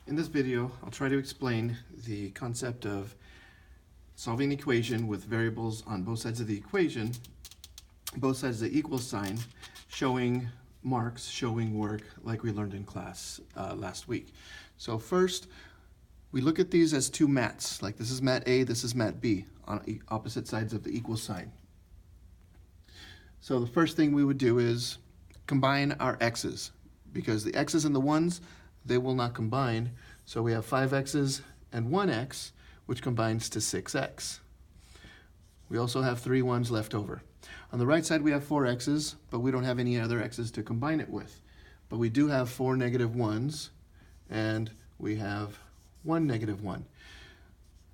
In this video, I'll try to explain the concept of solving an equation with variables on both sides of the equation, both sides of the equal sign, showing marks, showing work like we learned in class last week. So first, we look at these as two mats, like this is mat A, this is mat B, on opposite sides of the equal sign. So the first thing we would do is combine our x's, because the x's and the 1's, they will not combine. So we have 5x's and 1x, which combines to 6x. We also have 3 1's left over. On the right side, we have 4x's, but we don't have any other x's to combine it with. But we do have 4 negative 1's, and we have 1 negative 1.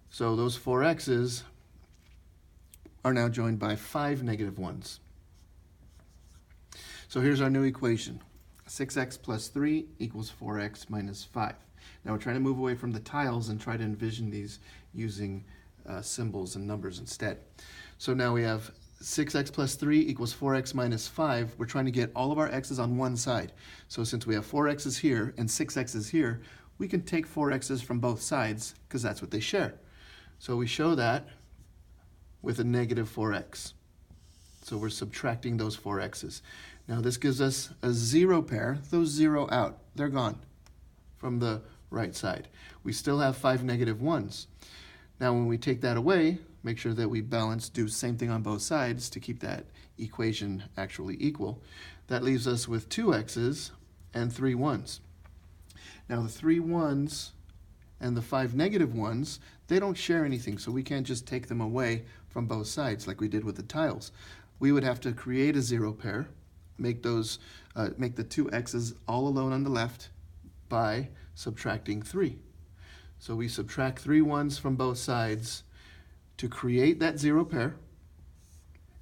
So those 4x's are now joined by 5 negative 1's. So here's our new equation. 6x plus 3 equals 4x minus 5. Now we're trying to move away from the tiles and try to envision these using symbols and numbers instead. So now we have 6x plus 3 equals 4x minus 5. We're trying to get all of our x's on one side. So since we have 4x's here and 6x's here, we can take 4x's from both sides because that's what they share. So we show that with a negative 4x. So we're subtracting those 4x's. Now this gives us a 0 pair. Those 0 out. They're gone from the right side. We still have 5 negative 1's. Now when we take that away, make sure that we balance, do the same thing on both sides to keep that equation actually equal. That leaves us with 2 x's and 3 1's. Now the 3 1's and the 5 negative 1's, they don't share anything, so we can't just take them away from both sides like we did with the tiles. We would have to create a 0 pair, make the 2 x's all alone on the left by subtracting 3. So we subtract 3 1's from both sides to create that 0 pair,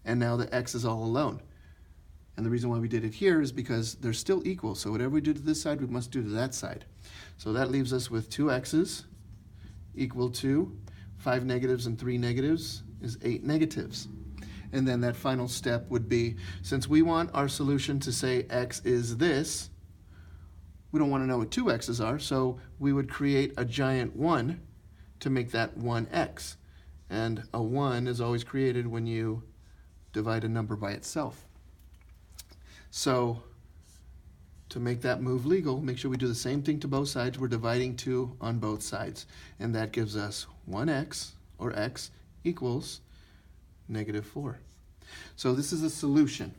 and now the x is all alone. And the reason why we did it here is because they're still equal, so whatever we do to this side, we must do to that side. So that leaves us with 2 x's equal to 5 negatives and 3 negatives is 8 negatives. And then that final step would be, since we want our solution to say x is this, we don't want to know what 2 x's are, so we would create a giant 1 to make that 1x. And a 1 is always created when you divide a number by itself. So to make that move legal, make sure we do the same thing to both sides. We're dividing 2 on both sides. And that gives us 1x, or x, equals negative 4. So this is a solution.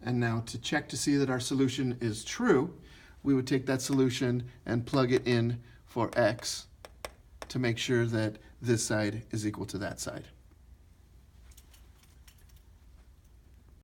And now to check to see that our solution is true, we would take that solution and plug it in for x to make sure that this side is equal to that side.